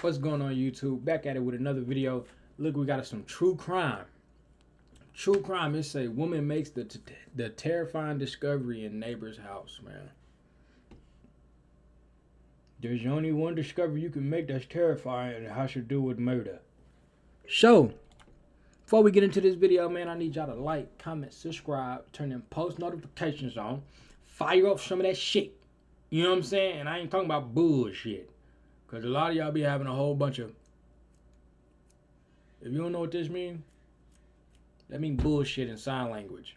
What's going on, YouTube? Back at it with another video. Look, we got some true crime. True crime. It's a woman makes the terrifying discovery in neighbor's house, man. There's only one discovery you can make that's terrifying, and it has to do with murder. So, before we get into this video, man, I need y'all to like, comment, subscribe, turn them post notifications on, fire up some of that shit. You know what I'm saying? And I ain't talking about bullshit. Because a lot of y'all be having a whole bunch of... If you don't know what this means, that means bullshit in sign language.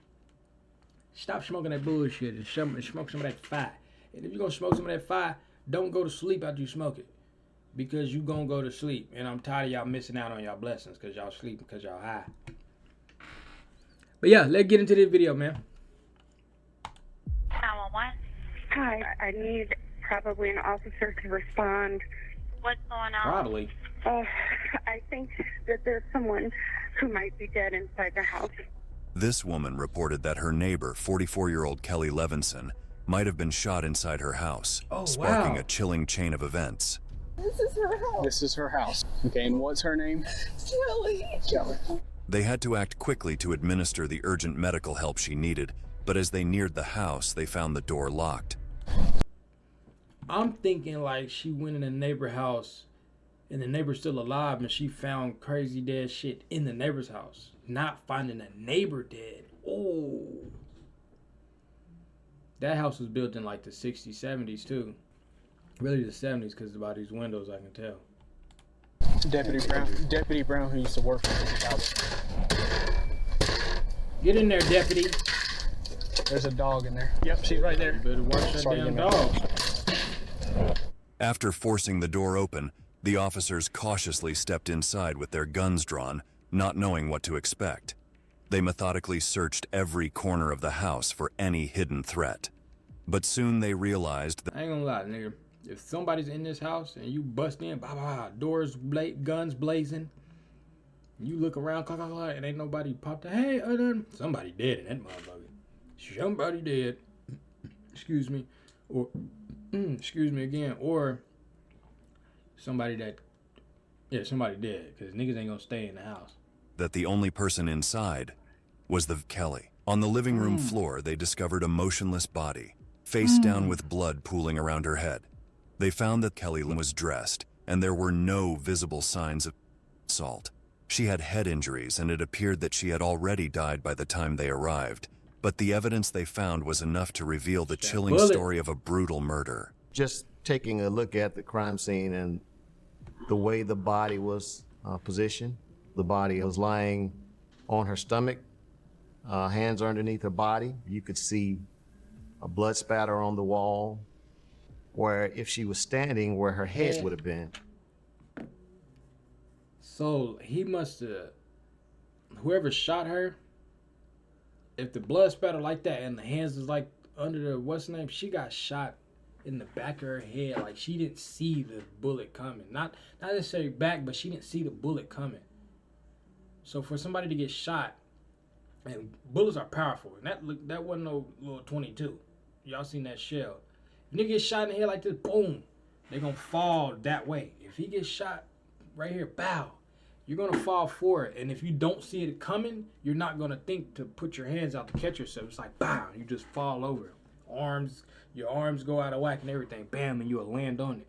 Stop smoking that bullshit and smoke some of that fire. And if you're going to smoke some of that fire, don't go to sleep after you smoke it. Because you going to go to sleep. And I'm tired of y'all missing out on y'all blessings because y'all sleeping because y'all high. But yeah, let's get into this video, man. 911. Hi, I need probably an officer to respond. What's going on? Probably. I think that there's someone who might be dead inside the house. This woman reported that her neighbor, 44-year-old Kelly Levinsohn, might have been shot inside her house, sparking a chilling chain of events. This is her house. This is her house. Okay, and what's her name? Kelly. They had to act quickly to administer the urgent medical help she needed, but as they neared the house, they found the door locked. I'm thinking like she went in the neighbor house and the neighbor's still alive and she found crazy dead shit in the neighbor's house. Not finding the neighbor dead. Oh. That house was built in like the 60s, 70s too. Really the 70s because by these windows I can tell. Deputy Brown, who used to work for the house. Get in there, deputy. There's a dog in there. Yep, she's right there. You better watch that damn dog. After forcing the door open, the officers cautiously stepped inside with their guns drawn, not knowing what to expect. They methodically searched every corner of the house for any hidden threat. But soon they realized that... I ain't gonna lie, nigga. If somebody's in this house and you bust in, doors, guns blazing, you look around, and ain't nobody popped out. Hey, somebody dead in that motherfucker. Somebody dead. Excuse me. Or, excuse me again. Or somebody dead. Because niggas ain't gonna stay in the house. That the only person inside was the Kelly. On the living room floor, they discovered a motionless body, face down with blood pooling around her head. They found that Kelly was dressed, and there were no visible signs of assault. She had head injuries, and it appeared that she had already died by the time they arrived. But the evidence they found was enough to reveal the chilling story of a brutal murder. Just taking a look at the crime scene and the way the body was positioned. The body was lying on her stomach, hands underneath her body. You could see a blood spatter on the wall, where if she was standing, where her head would have been. So he must have, whoever shot her, if the blood spatter like that and the hands is like under the, what's the name? She got shot in the back of her head. Like she didn't see the bullet coming. Not necessarily back, but she didn't see the bullet coming. So for somebody to get shot, and bullets are powerful. And that wasn't no little 22. Y'all seen that shell. If nigga gets shot in the head like this, boom, they gonna fall that way. If he gets shot right here, bow, you're gonna fall forward. And if you don't see it coming, you're not gonna think to put your hands out to catch yourself. It's like, bow, you just fall over. Your arms go out of whack and everything, bam, and you'll land on it.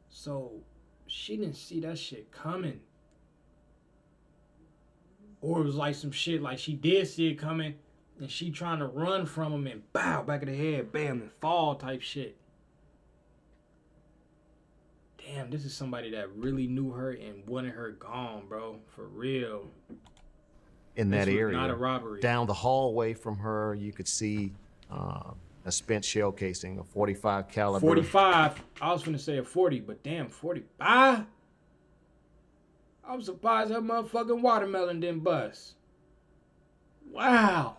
So she didn't see that shit coming. Or it was like some shit like she did see it coming and she trying to run from him and bow, back of the head, bam, and fall type shit. Damn, this is somebody that really knew her and wanted her gone, bro. For real. In that area. Not a robbery. Down the hallway from her, you could see a spent shell casing, a 45 caliber. 45. I was gonna say a 40, but damn, 45? I'm surprised her motherfucking watermelon didn't bust. Wow.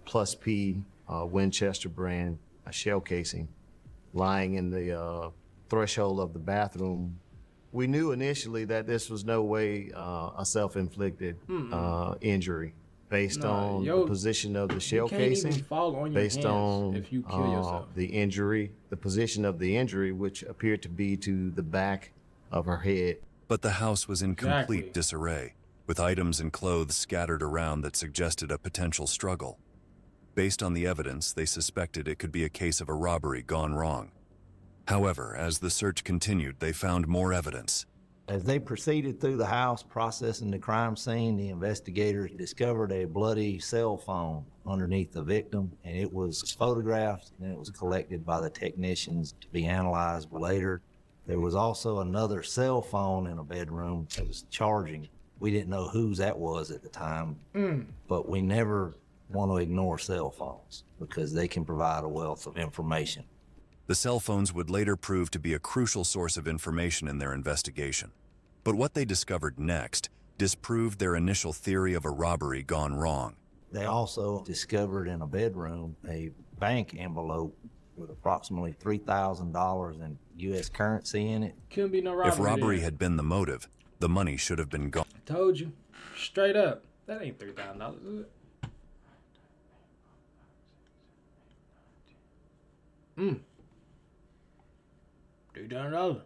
Plus P Winchester brand shell casing lying in the threshold of the bathroom. We knew initially that this was no way a self-inflicted injury based on the position of the shell casing, based on if you kill yourself. the injury, the position of the injury, which appeared to be to the back of her head. But the house was in complete Exactly. disarray, with items and clothes scattered around that suggested a potential struggle. Based on the evidence, they suspected it could be a case of a robbery gone wrong. However, as the search continued, they found more evidence. As they proceeded through the house processing the crime scene, the investigators discovered a bloody cell phone underneath the victim, and it was photographed and it was collected by the technicians to be analyzed later. There was also another cell phone in a bedroom that was charging. We didn't know whose that was at the time, but we never want to ignore cell phones because they can provide a wealth of information. The cell phones would later prove to be a crucial source of information in their investigation. But what they discovered next disproved their initial theory of a robbery gone wrong. They also discovered in a bedroom a bank envelope with approximately $3,000 in U.S. currency in it. Couldn't be no robbery. If robbery there. had been the motive, the money should have been gone. I told you, straight up, that ain't $3,000, is it? $3,000.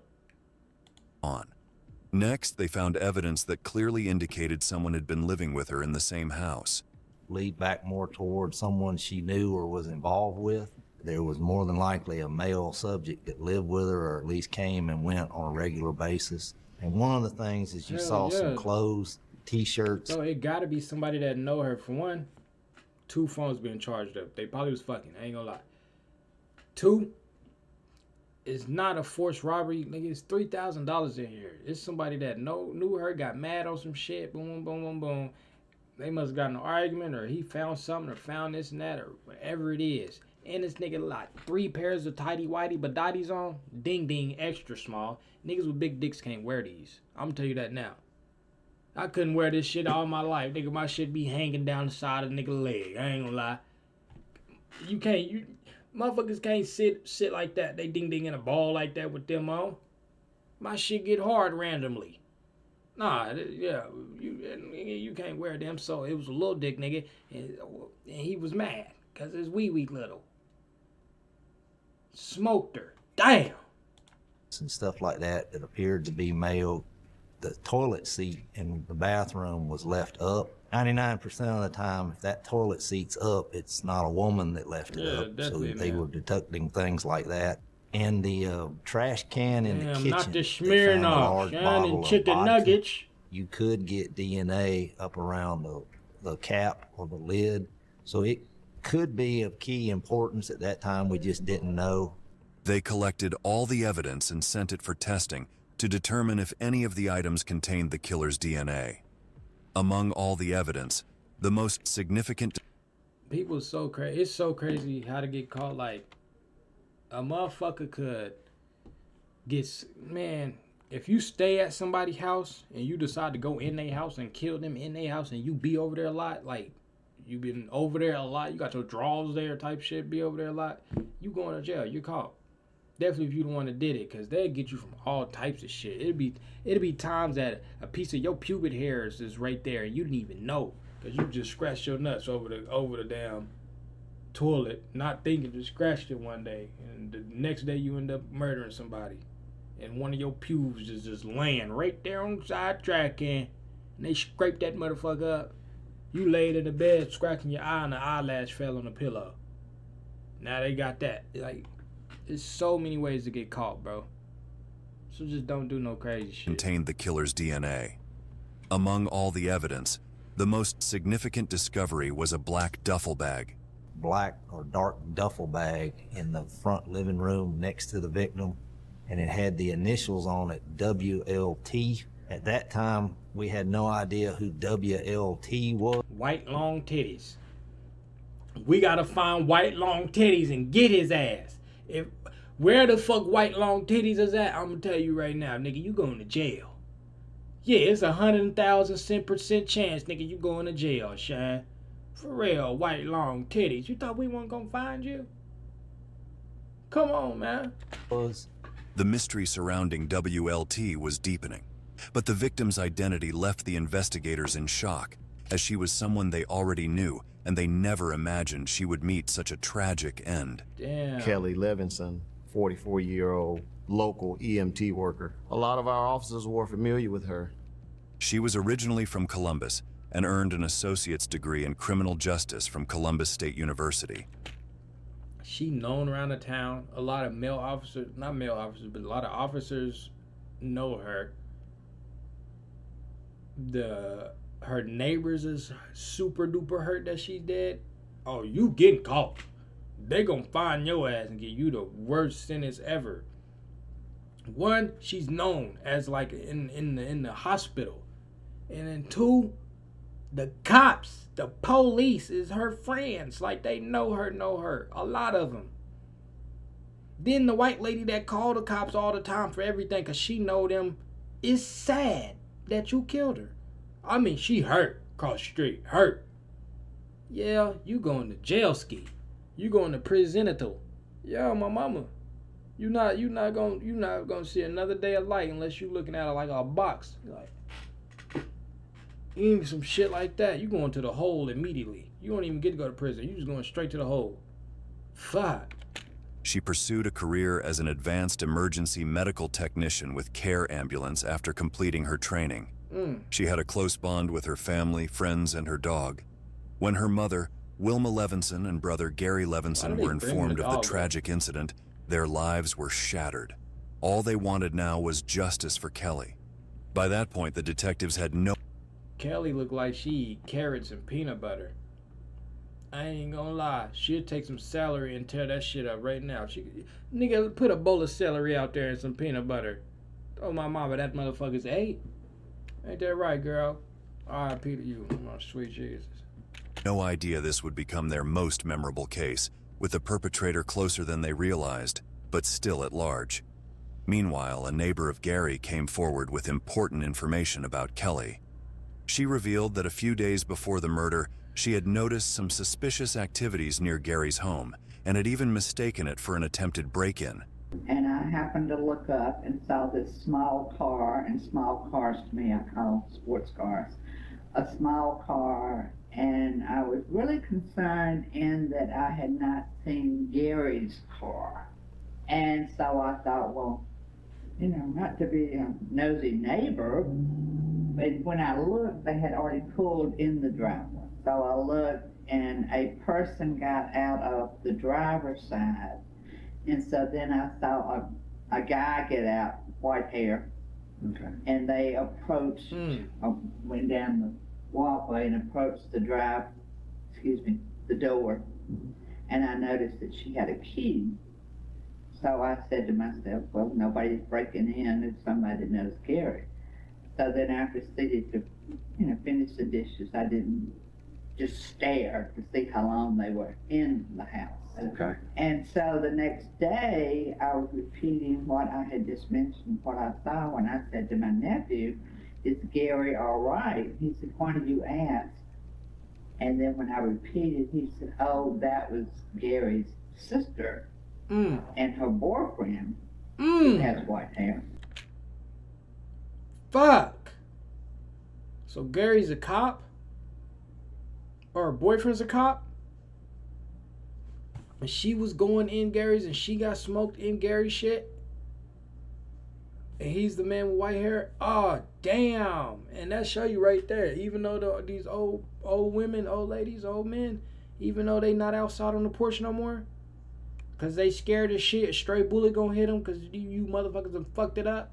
Next, they found evidence that clearly indicated someone had been living with her in the same house. Lead back more towards someone she knew or was involved with. There was more than likely a male subject that lived with her or at least came and went on a regular basis. And one of the things is you Hell saw some yeah. clothes, t-shirts. So it gotta be somebody that know her. For one, 2 phones being charged up. They probably was fucking, I ain't gonna lie. 2, it's not a forced robbery. Nigga, it's $3,000 in here. It's somebody that knew her, got mad on some shit, boom, boom, boom, boom. They must have got in an argument, or he found something, or found this and that, or whatever it is. And this nigga like 3 pairs of tighty-whitey badottis on. Ding ding, extra small. Niggas with big dicks can't wear these. I'm gonna tell you that now. I couldn't wear this shit all my life. Nigga, my shit be hanging down the side of the nigga leg. I ain't gonna lie. Motherfuckers can't sit like that. They ding ding in a ball like that with them on. My shit get hard randomly. Nah, yeah, you can't wear them. So it was a little dick nigga, and he was mad because his wee little. Smoked her. Damn. And stuff like that that appeared to be male. The toilet seat in the bathroom was left up. 99% of the time, if that toilet seat's up, it's not a woman that left it up. So definitely, they man. were detecting things like that. And the trash can in the Damn, kitchen. not the they found a Smirnoff. large Shine bottle and of chicken vodka. nuggets. You could get DNA up around the cap or the lid. So it could be of key importance at that time. We just didn't know. They collected all the evidence and sent it for testing to determine if any of the items contained the killer's DNA. Among all the evidence, the most significant... People so crazy. It's so crazy how to get caught. Like, a motherfucker could get... Man, if you stay at somebody's house and you decide to go in their house and kill them in their house and you be over there a lot, like, you been over there a lot, you got your drawers there type shit, be over there a lot, you going to jail. You're caught. Definitely if you the one that did it, because they'll get you from all types of shit. It'll be times that a piece of your pubic hairs is right there and you didn't even know, because you just scratched your nuts over the damn toilet, not thinking, just scratched it one day, and the next day you end up murdering somebody, and one of your pubes is just laying right there on the side track, and they scrape that motherfucker up. You laid in the bed scratching your eye and the eyelash fell on the pillow. Now they got that. Like, there's so many ways to get caught, bro. So just don't do no crazy shit. Contained the killer's DNA. Among all the evidence, the most significant discovery was a black duffel bag. Black or dark duffel bag in the front living room next to the victim, and it had the initials on it, WLT. At that time, we had no idea who WLT was. White long titties. We gotta find white long titties and get his ass. Where the fuck white long titties is at, I'm gonna tell you right now, nigga, you going to jail. Yeah, it's 100,000% chance, nigga, you going to jail, Shine. For real, white long titties. You thought we weren't gonna find you? Come on, man. The mystery surrounding WLT was deepening, but the victim's identity left the investigators in shock, as she was someone they already knew, and they never imagined she would meet such a tragic end. Damn. Kelly Levinsohn, 44-year-old local EMT worker. A lot of our officers were familiar with her. She was originally from Columbus and earned an associate's degree in criminal justice from Columbus State University. She known around the town. A lot of male officers, not male officers, but a lot of officers know her. Her neighbors is super duper hurt that she's dead. Oh, you getting caught. They gonna find your ass and give you the worst sentence ever. One, she's known as like in the hospital. And then two, the cops, the police is her friends. Like they know her. A lot of them. Then the white lady that called the cops all the time for everything because she know them is sad that you killed her. I mean, she hurt. Cross the street. Hurt. Yeah, you going to jail ski. You going to prison. Yeah, my mama. You not gonna see another day of light unless you looking at it like a box. Like, even some shit like that, you going to the hole immediately. You don't even get to go to prison. You just going straight to the hole. Fuck. She pursued a career as an advanced emergency medical technician with care ambulance after completing her training. She had a close bond with her family, friends, and her dog. When her mother, Wilma Levinsohn, and brother Gary Levinsohn were informed of the tragic incident, their lives were shattered. All they wanted now was justice for Kelly. By that point, the detectives had no... Kelly looked like she eat carrots and peanut butter. I ain't gonna lie. She'll take some celery and tear that shit up right now. Nigga, put a bowl of celery out there and some peanut butter. Oh, my mama, that motherfucker's ate. Ain't that right, girl? R.I.P. to you, my sweet Jesus. No idea this would become their most memorable case, with the perpetrator closer than they realized, but still at large. Meanwhile, a neighbor of Gary came forward with important information about Kelly. She revealed that a few days before the murder, she had noticed some suspicious activities near Gary's home and had even mistaken it for an attempted break-in. And I happened to look up and saw this small car, and small cars to me I call sports cars, a small car, and I was really concerned in that I had not seen Gary's car. And so I thought, well, you know, not to be a nosy neighbor, but when I looked, they had already pulled in the driveway. So I looked, and a person got out of the driver's side. And so then I saw a guy get out, white hair. Okay. And they approached, went down the walkway and approached the door. And I noticed that she had a key. So I said to myself, well, nobody's breaking in if somebody knows Gary. So then after proceeded to, finish the dishes, I didn't just stare to see how long they were in the house. Okay. And so the next day, I was repeating what I had just mentioned, what I saw, when I said to my nephew, is Gary all right? He said, why did you ask? And then when I repeated, he said, oh, that was Gary's sister and her boyfriend who has white hair. Fuck. So Gary's a cop? Or her boyfriend's a cop? And she was going in Gary's and she got smoked in Gary's shit? And he's the man with white hair? Oh, damn. And that show you right there. Even though these old women, old ladies, old men, even though they not outside on the porch no more, because they scared as shit, a stray bullet gonna hit them because you motherfuckers have fucked it up,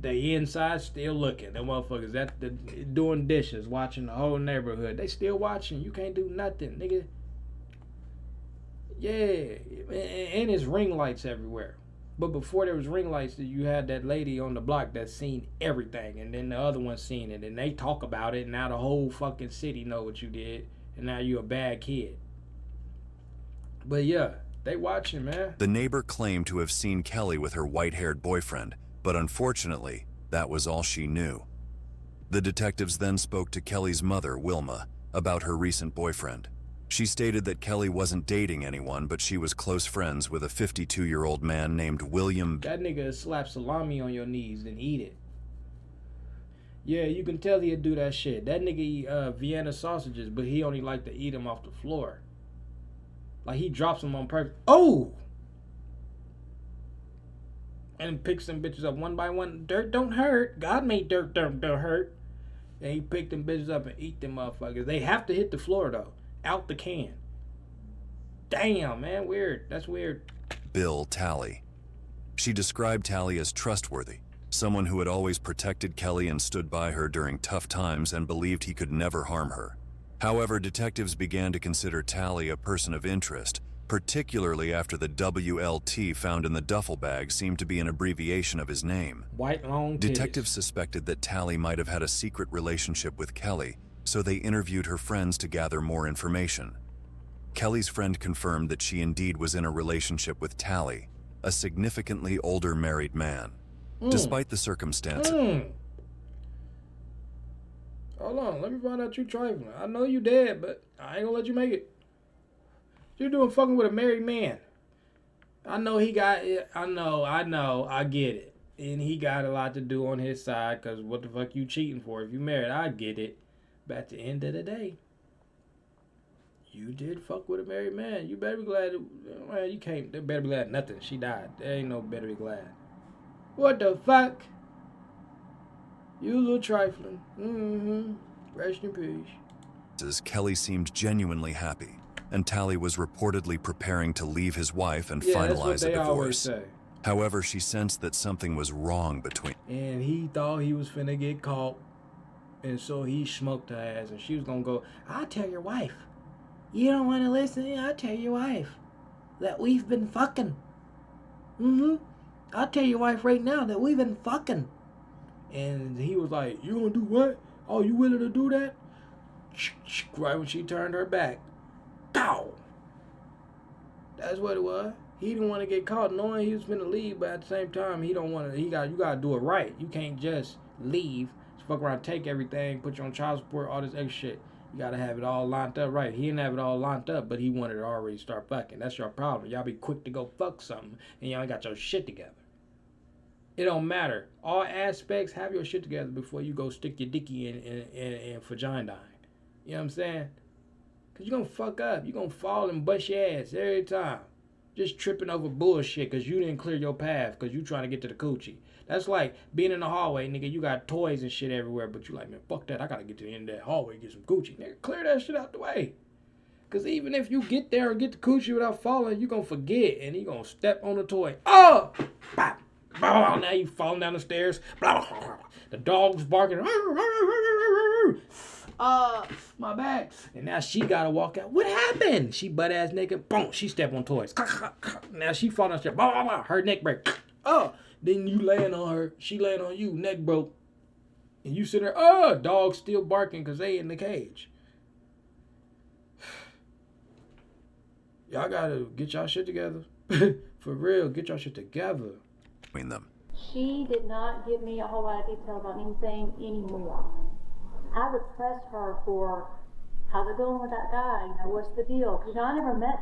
they inside still looking. Them motherfuckers doing dishes, watching the whole neighborhood. They still watching. You can't do nothing, nigga. Yeah. And it's ring lights everywhere. But before there was ring lights, you had that lady on the block that seen everything, and then the other one seen it, and they talk about it, and now the whole fucking city know what you did, and now you a bad kid. But yeah, they watching, man. The neighbor claimed to have seen Kelly with her white-haired boyfriend, but unfortunately, that was all she knew. The detectives then spoke to Kelly's mother, Wilma, about her recent boyfriend. She stated that Kelly wasn't dating anyone, but she was close friends with a 52-year-old man named William. That nigga slap salami on your knees and eat it. Yeah, you can tell he'd do that shit. That nigga eat Vienna sausages, but he only like to eat them off the floor. Like he drops them on purpose. Oh! and picks them bitches up one by one. Dirt don't hurt. God made dirt don't hurt. And he picked them bitches up and eat them motherfuckers. They have to hit the floor though, out the can. Damn, man, weird. That's weird. Bill Talley. She described Talley as trustworthy, someone who had always protected Kelly and stood by her during tough times and believed he could never harm her. However, detectives began to consider Talley a person of interest, particularly after the WLT found in the duffel bag seemed to be an abbreviation of his name. White long titties. Detectives suspected that Talley might have had a secret relationship with Kelly, so they interviewed her friends to gather more information. Kelly's friend confirmed that she indeed was in a relationship with Talley, a significantly older married man. Despite the circumstances. Hold on, let me find out you trifling. I know you dead, but I ain't gonna let you make it. You're doing fucking with a married man. I know he got it. I know, I get it. And he got a lot to do on his side, because what the fuck you cheating for if you married? I get it. But at the end of the day, you did fuck with a married man. You better be glad. Well, you can't. They better be glad nothing. She died. There ain't no better be glad. What the fuck? You a little trifling. Rest in peace. Kelly seemed genuinely happy, and Talley was reportedly preparing to leave his wife and finalize a divorce. However, she sensed that something was wrong between. And he thought he was finna get caught, and so he smoked her ass, and she was gonna go, I'll tell your wife. You don't want to listen? I'll tell your wife that we've been fucking. I'll tell your wife right now that we've been fucking. And he was like, you gonna do what? Oh, you willing to do that? Right when she turned her back. Pow! That's what it was. He didn't want to get caught knowing he was finna leave, but at the same time, he don't want to. You gotta do it right. You can't just leave, fuck around, take everything, put you on child support, all this extra shit. You gotta have it all lined up right. He didn't have it all lined up, but he wanted to already start fucking. That's your problem. Y'all be quick to go fuck something, and y'all ain't got your shit together. It don't matter. All aspects, have your shit together before you go stick your dicky in vagina. You know what I'm saying? Because you're going to fuck up. You're going to fall and bust your ass every time. Just tripping over bullshit because you didn't clear your path because you trying to get to the coochie. That's like being in the hallway, nigga. You got toys and shit everywhere, but you like, man, fuck that. I got to get to the end of that hallway and get some coochie. Nigga, clear that shit out the way. Because even if you get there and get the coochie without falling, you're going to forget and you're going to step on the toy. Oh! Bop! Blah, now you falling down the stairs. Blah, blah, blah. The dog's barking. My back. And now she gotta walk out. What happened? She butt ass naked. Boom. She step on toys. Now she falling down the stairs. Her neck break. Oh. Then you laying on her. She laying on you. Neck broke. And you sit there. Oh. Dog still barking because they in the cage. Y'all gotta get y'all shit together. For real. Get y'all shit together. Them. She did not give me a whole lot of detail about anything anymore. I would press her for, how's it going with that guy? You know, what's the deal? You know, I never met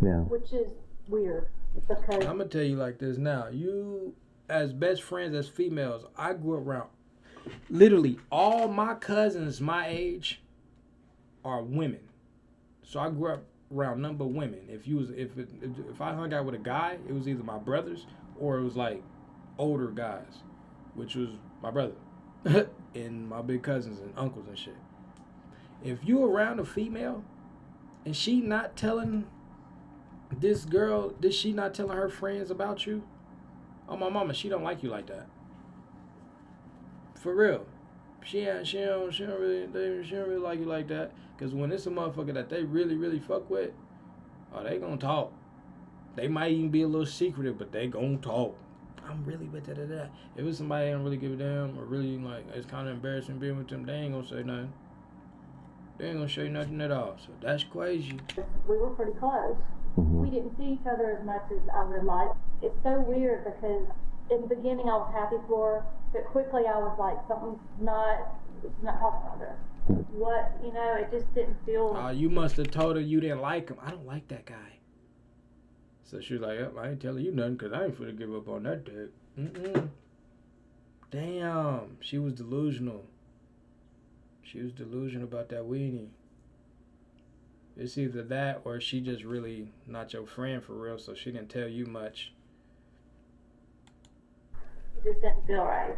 him, which is weird because I'm gonna tell you like this now. You, as best friends, as females, I grew up around. Literally, all my cousins my age are women, so I grew up around number of women. If I hung out with a guy, it was either my brothers or it was like older guys, which was my brother and my big cousins and uncles and shit. If you around a female and she not telling this girl, she not telling her friends about you, oh my mama, she don't like you like that. For real. She don't really like you like that. Cause when it's a motherfucker that they really, really fuck with, oh, they gonna talk. They might even be a little secretive, but they gonna talk. I'm really with da. If it's somebody I don't really give a damn or really like it's kind of embarrassing being with them, they ain't gonna say nothing. They ain't gonna show you nothing at all. So that's crazy. we were pretty close. We didn't see each other as much as I would like. It's so weird because in the beginning I was happy for her, but quickly I was like, something's not talking about her. What, you know, it just didn't feel. You must have told her you didn't like him. I don't like that guy. So she was like, yep, I ain't telling you nothing because I ain't finna give up on that dick. Damn, she was delusional. She was delusional about that weenie. It's either that or she just really not your friend for real, so she didn't tell you much. just didn't feel right.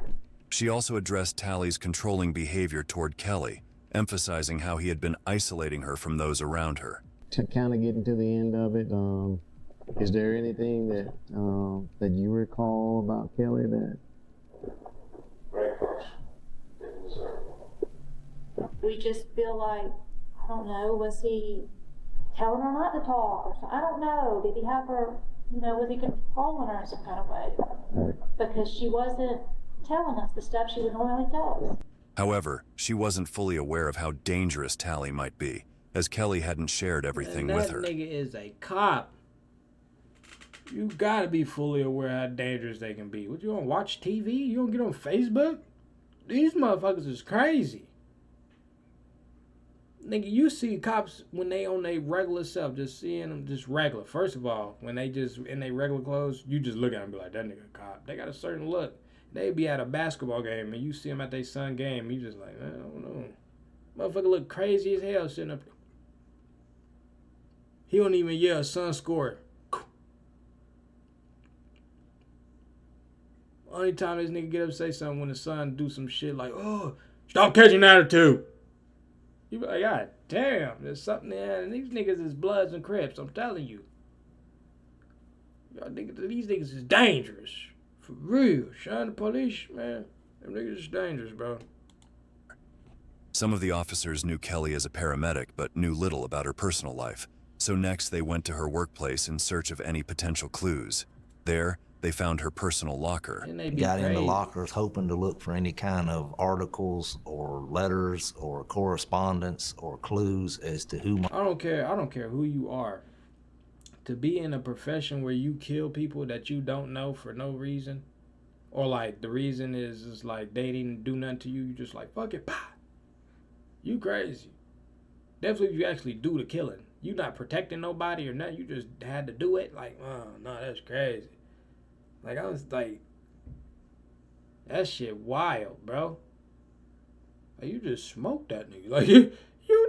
She also addressed Tally's controlling behavior toward Kelly, emphasizing how he had been isolating her from those around her. To kind of getting to the end of it, is there anything that that you recall about Kelly that? We just feel like, I don't know, was he telling her not to talk or something? I don't know. Did he have her, was he controlling her in some kind of way? Because she wasn't telling us the stuff she would normally tell us. However, she wasn't fully aware of how dangerous Tally might be, as Kelly hadn't shared everything with her. That nigga is a cop. You gotta be fully aware how dangerous they can be. What, you don't watch TV? You don't get on Facebook? These motherfuckers is crazy. Nigga, you see cops when they on their regular self, just seeing them just regular. First of all, when they just in their regular clothes, you just look at them and be like, that nigga a cop. They got a certain look. They be at a basketball game and you see them at their son game, you just like, I don't know. Motherfucker look crazy as hell sitting up. He don't even yell, son scored. Only time this nigga get up and say something when the son do some shit like, oh, stop catching attitude. You be like, God damn, there's something there. And these niggas is Bloods and Crips, I'm telling you. Y'all niggas, these niggas is dangerous. For real. Shine the police, man. Them niggas is dangerous, bro. Some of the officers knew Kelly as a paramedic, but knew little about her personal life. So next they went to her workplace in search of any potential clues. There, they found her personal locker. Got in the lockers hoping to look for any kind of articles or letters or correspondence or clues as to who. I don't care who you are. To be in a profession where you kill people that you don't know for no reason, or like the reason is like they didn't do nothing to you, you just like, fuck it, pah. You crazy. Definitely if you actually do the killing. You not protecting nobody or nothing, you just had to do it. Like, oh no, that's crazy. Like, I was like, that shit wild, bro. Like, you just smoked that nigga. Like, you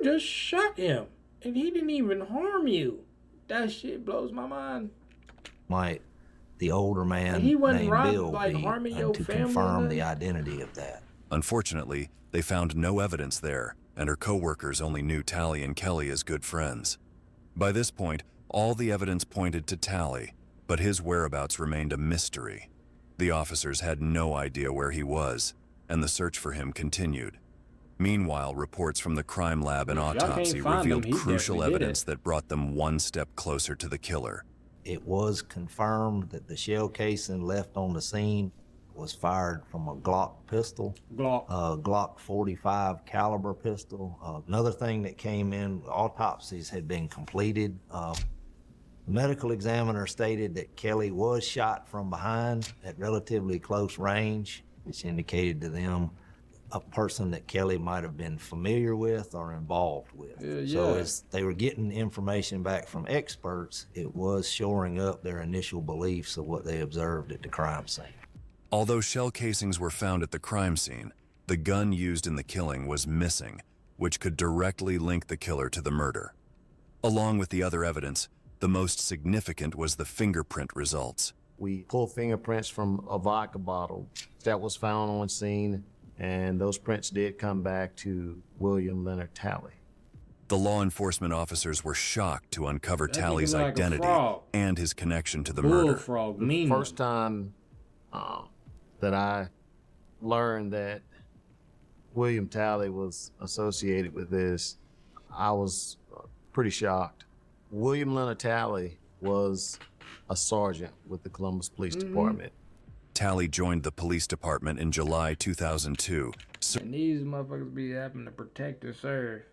just shot him. And he didn't even harm you. That shit blows my mind. The older man he wasn't named robbed, Bill like, be, harming your to family confirm the identity of that. Unfortunately, they found no evidence there, and her co-workers only knew Tally and Kelly as good friends. By this point, all the evidence pointed to Tally, but his whereabouts remained a mystery. The officers had no idea where he was, and the search for him continued. Meanwhile, reports from the crime lab and autopsy revealed crucial evidence that brought them one step closer to the killer. It was confirmed that the shell casing left on the scene was fired from a Glock pistol, Glock 45 caliber pistol. Another thing that came in, autopsies had been completed. The medical examiner stated that Kelly was shot from behind at relatively close range, which indicated to them a person that Kelly might have been familiar with or involved with. So as they were getting information back from experts, it was shoring up their initial beliefs of what they observed at the crime scene. Although shell casings were found at the crime scene, the gun used in the killing was missing, which could directly link the killer to the murder. Along with the other evidence, the most significant was the fingerprint results. We pulled fingerprints from a vodka bottle that was found on scene, and those prints did come back to William Leonard Tally. The law enforcement officers were shocked to uncover Tally's identity and his connection to the murder. The first time that I learned that William Tally was associated with this, I was pretty shocked. William Leonard Tally was a sergeant with the Columbus Police Department. Tally joined the police department in July 2002. And these motherfuckers be having to protect or serve,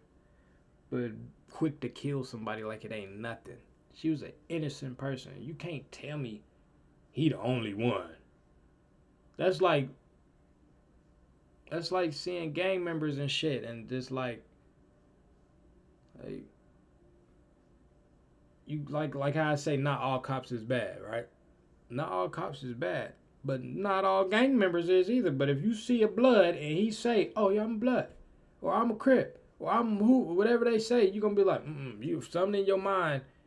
but quick to kill somebody like it ain't nothing. She was an innocent person. You can't tell me he the only one. That's like seeing gang members and shit, and just like you like how I say not all cops is bad, right? Not all cops is bad. But not all gang members is either. But if you see a blood and he say, oh, yeah, I'm blood, or I'm a Crip, or I'm who, whatever they say, you're going to be like, you something in your mind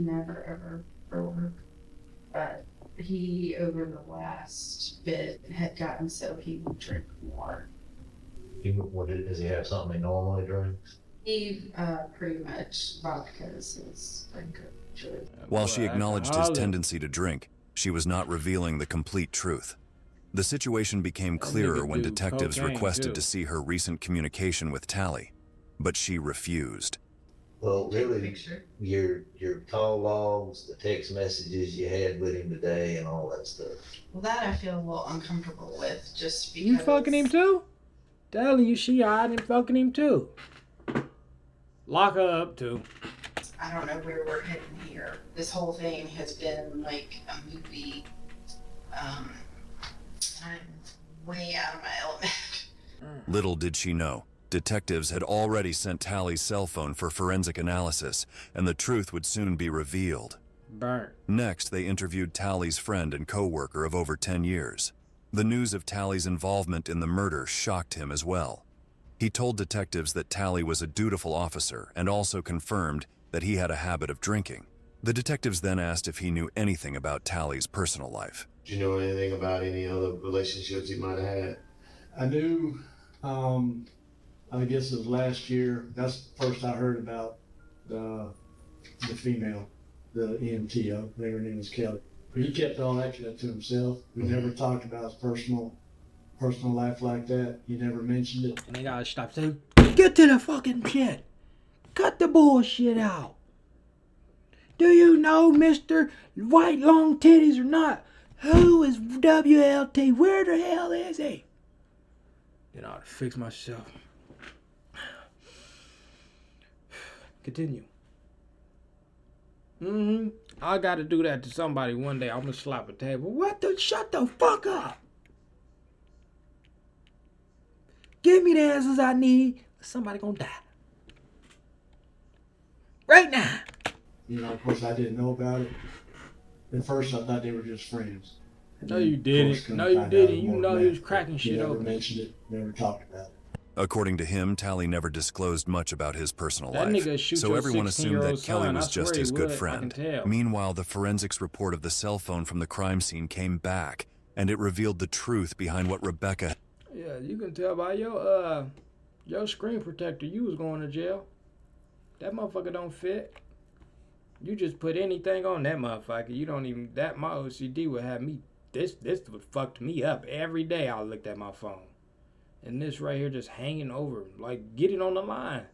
never ever for work. But he, over the last bit, had gotten so he would drink more. Does he have something he normally drinks? He pretty much vodka is his drink of choice. While she acknowledged his tendency to drink, she was not revealing the complete truth. The situation became clearer when detectives requested to see her recent communication with Tally, but she refused. Well, really, your call logs, the text messages you had with him today and all that stuff. Well, that I feel a little uncomfortable with, just because... You fucking him too? Telling you she hiding and fucking him too. Lock her up too. I don't know where we're heading here. This whole thing has been like a movie. I'm way out of my element. Little did she know, detectives had already sent Tally's cell phone for forensic analysis, and the truth would soon be revealed. Burnt. Next, they interviewed Tally's friend and co-worker of over 10 years. The news of Tally's involvement in the murder shocked him as well. He told detectives that Tally was a dutiful officer and also confirmed that he had a habit of drinking. The detectives then asked if he knew anything about Tally's personal life. Do you know anything about any other relationships he might have had? I knew, I guess it was last year, that's the first I heard about the female, the EMT, I think her name was Kelly. But he kept all that to himself. We never talked about his personal life like that. He never mentioned it. And they gotta stop saying, get to the fucking shit. Cut the bullshit out. Do you know Mr. White Long Titties or not? Who is WLT? Where the hell is he? Then I ought to fix myself. Continue. I gotta do that to somebody one day. I'm gonna slap a table. What the? Shut the fuck up. Give me the answers I need. Somebody gonna die. Right now. You know, of course, I didn't know about it. At first, I thought they were just friends. No, you didn't. No, you didn't. You know he was cracking shit never open. Mentioned it. Never talked about it. According to him, Tally never disclosed much about his personal That life, nigga shoot so your everyone assumed that 16-year-old Kelly son. was I just swear his he good would. I friend. can tell. Meanwhile, the forensics report of the cell phone from the crime scene came back, and it revealed the truth behind what Rebecca... Yeah, you can tell by your screen protector you was going to jail. That motherfucker don't fit. You just put anything on that motherfucker. You don't even... That my OCD would have me... This would fucked me up. Every day I looked at my phone. And this right here just hanging over. Like, get it on the line.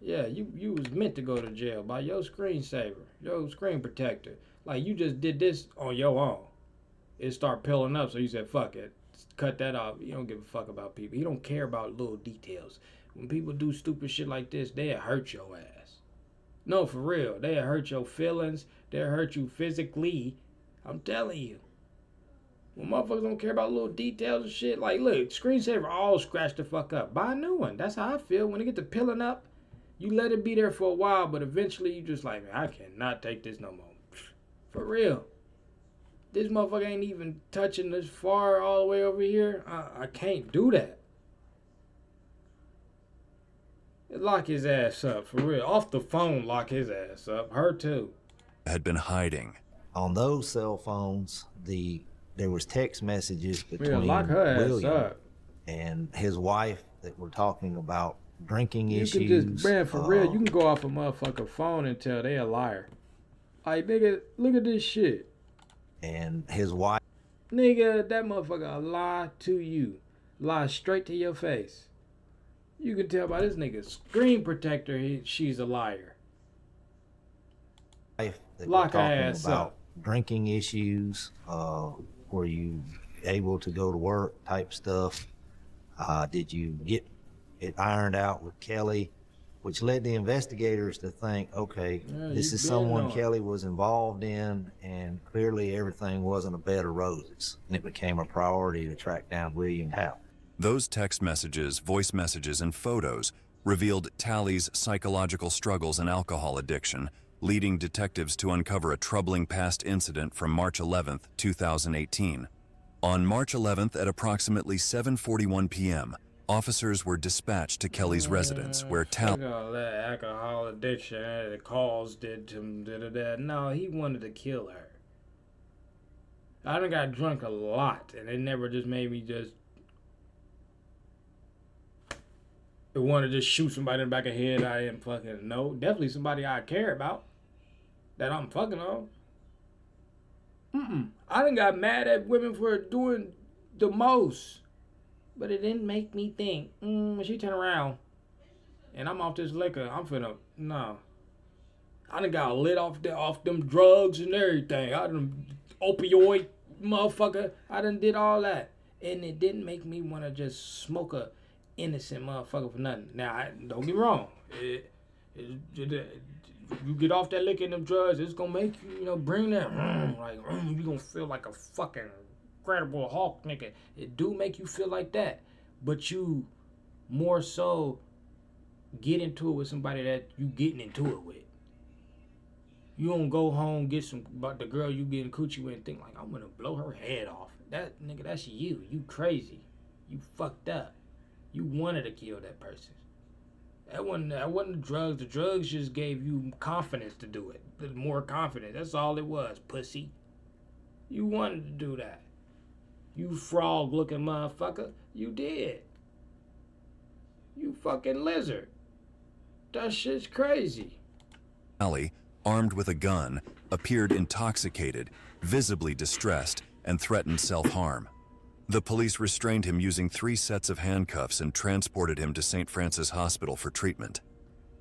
Yeah, you was meant to go to jail by your screensaver. Your screen protector. Like, you just did this on your own. It started peeling up, so you said, fuck it. Cut that off. You don't give a fuck about people. You don't care about little details. When people do stupid shit like this, they'll hurt your ass. No, for real. They'll hurt your feelings. They'll hurt you physically. I'm telling you. When motherfuckers don't care about little details and shit, like, look, screensaver all scratched the fuck up. Buy a new one. That's how I feel. When it get to peeling up, you let it be there for a while, but eventually you just like, man, I cannot take this no more. For real. This motherfucker ain't even touching this far all the way over here. I can't do that. Lock his ass up, for real. Off the phone, lock his ass up. Her too. had been hiding. On those cell phones, there was text messages between lock her ass William up. and his wife that were talking about drinking You issues. can just, man, for real, you can go off a motherfucker phone and tell they a liar. Like, nigga, look at this shit. And his wife. Nigga, that motherfucker lie to you. Lie straight to your face. You can tell by this nigga's screen protector, she's a liar. That Lock were her talking ass about up. drinking issues, were you able to go to work type stuff? Did you get it ironed out with Kelly? Which led the investigators to think, okay, this is someone Kelly was involved in, and clearly everything wasn't a bed of roses. And it became a priority to track down William Howe. Those text messages, voice messages, and photos revealed Tally's psychological struggles and alcohol addiction, leading detectives to uncover a troubling past incident from March 11th, 2018. On March 11th at approximately 7:41 p.m., officers were dispatched to Kelly's residence where Fuck all that alcohol addiction and the calls did to him. No, he wanted to kill her. I done got drunk a lot, and it never just made me just want to just shoot somebody in the back of the head. I didn't fucking know. Definitely somebody I care about that I'm fucking on. I done got mad at women for doing the most, but it didn't make me think. When she turned around, and I'm off this liquor, I'm finna no. I done got lit off them drugs and everything. I done opioid motherfucker. I done did all that, and it didn't make me want to just smoke a innocent motherfucker for nothing. Now, don't get me wrong. You get off that liquor and them drugs, it's gonna make you, bring that, you gonna feel like a fucking Incredible Hulk, nigga. It do make you feel like that, but you more so get into it with somebody that you getting into it with. You don't go home, get some, about the girl you getting coochie with and think like, I'm gonna blow her head off. That, nigga, that's you. You crazy. You fucked up. You wanted to kill that person. That wasn't the drugs. The drugs just gave you confidence to do it. More confidence. That's all it was, pussy. You wanted to do that. You frog-looking motherfucker. You did. You fucking lizard. That shit's crazy. Tally, armed with a gun, appeared intoxicated, visibly distressed, and threatened self-harm. The police restrained him using 3 sets of handcuffs and transported him to St. Francis Hospital for treatment.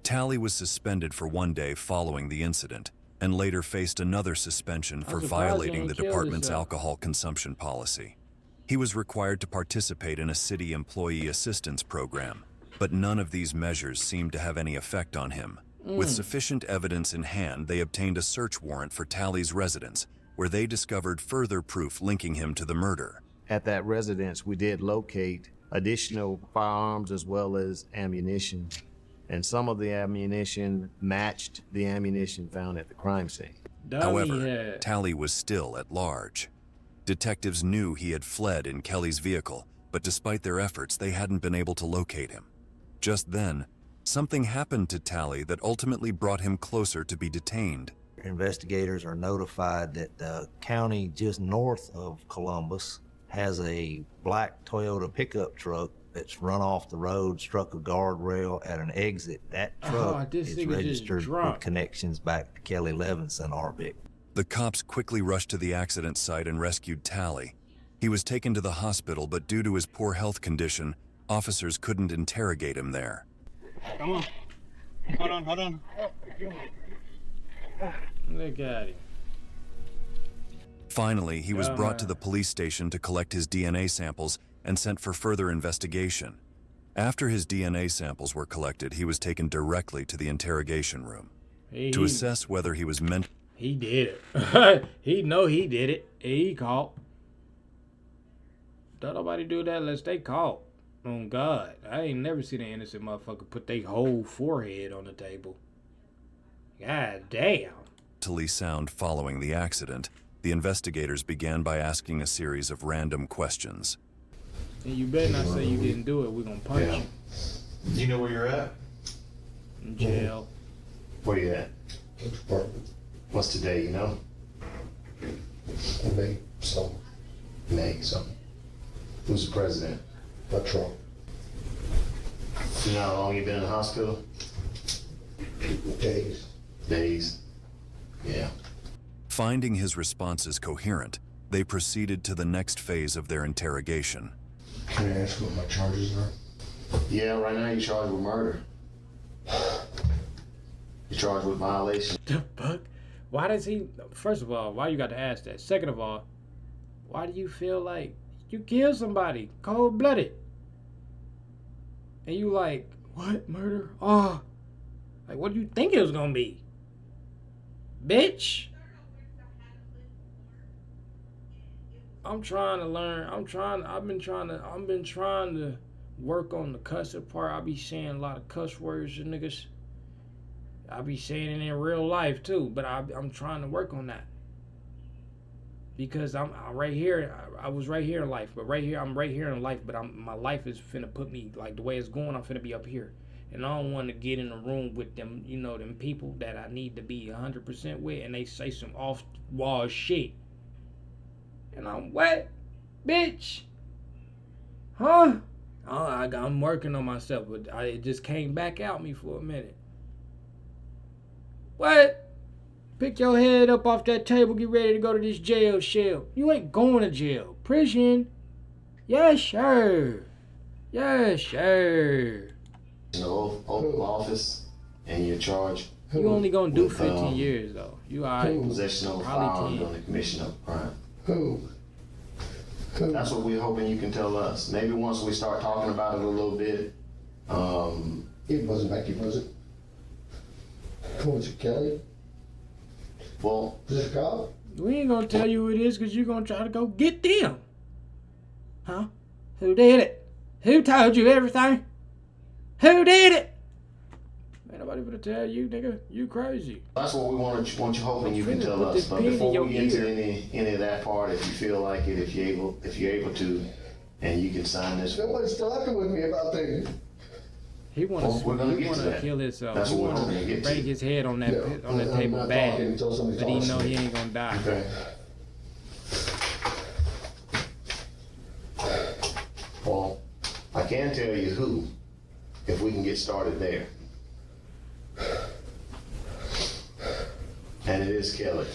Tally was suspended for 1 day following the incident, and later faced another suspension for violating the department's alcohol consumption policy. He was required to participate in a city employee assistance program, but none of these measures seemed to have any effect on him. With sufficient evidence in hand, they obtained a search warrant for Tally's residence, where they discovered further proof linking him to the murder. At that residence, we did locate additional firearms as well as ammunition, and some of the ammunition matched the ammunition found at the crime scene. However, Tally was still at large. Detectives knew he had fled in Kelly's vehicle, but despite their efforts, they hadn't been able to locate him. Just then, something happened to Tally that ultimately brought him closer to be detained. Investigators are notified that the county just north of Columbus has a black Toyota pickup truck that's run off the road, struck a guardrail at an exit. That truck is registered with connections back to Kelly Levinsohn, Arbic. The cops quickly rushed to the accident site and rescued Tally. He was taken to the hospital, but due to his poor health condition, officers couldn't interrogate him there. Come on. Hold on. Look at him. Finally, he was brought to the police station to collect his DNA samples and sent for further investigation. After his DNA samples were collected, he was taken directly to the interrogation room to assess whether he was meant. He did it. He did it. He caught. Don't nobody do that unless they caught. Oh God, I ain't never seen an innocent motherfucker put their whole forehead on the table. God damn. Mentally sound following the accident, the investigators began by asking a series of random questions. And you better not say you didn't do it. We're gonna punch you. Do you know where you're at? In jail. Where you at? Department. What's today, you know? May something. May something. Who's the president? Not Trump. You know how long you been in the hospital? Days. Days. Yeah. Finding his responses coherent, they proceeded to the next phase of their interrogation. Can I ask what my charges are? Yeah, right now you're charged with murder. You're charged with violation. The fuck? Why does he? First of all, why you got to ask that? Second of all, why do you feel like you killed somebody cold-blooded? And you like, what, murder? Oh, like what do you think it was gonna be? Bitch. I'm trying to learn. I've been trying to work on the cussing part. I be saying a lot of cuss words to niggas. I be saying it in real life too, but I'm trying to work on that. Because I'm right here. I was right here in life, but I'm right here in life. But my life is finna put me like the way it's going. I'm finna be up here, and I don't want to get in a room with them, them people that I need to be 100% with, and they say some off wall shit, and I'm what, bitch, huh? I'm working on myself, but it just came back out me for a minute. What? Pick your head up off that table, get ready to go to this jail cell. You ain't going to jail. Prison. Yes, sir. Yes, sir. Oath of office, and you're charged. You only gonna do 15 years though. You alright. Possession of a Probably firearm 10. during the commission of a crime. Who? That's what we're hoping you can tell us. Maybe once we start talking about it a little bit. It wasn't Becky, was it? Was it Kelly? Well, Was it a cop? We ain't gonna tell you who it is because you're gonna try to go get them. Huh? Who did it? Who told you everything? Who did it? Ain't nobody gonna tell you, nigga. You crazy. that's what we want you hoping you can Finna tell put us. this But pin in before your we get to ear. any of that part, if you feel like it, if you're able to, and you can sign this. Nobody's talking with me about things. He wanna, Well, we're gonna he get to wanna that. kill himself. That's he what we're wanna gonna get to. break his head on that Yeah, on that I'm table not bad, talking until somebody but he talks know to me. he ain't gonna die. Okay. Well, I can tell you who, if we can get started there. And it is Kelly.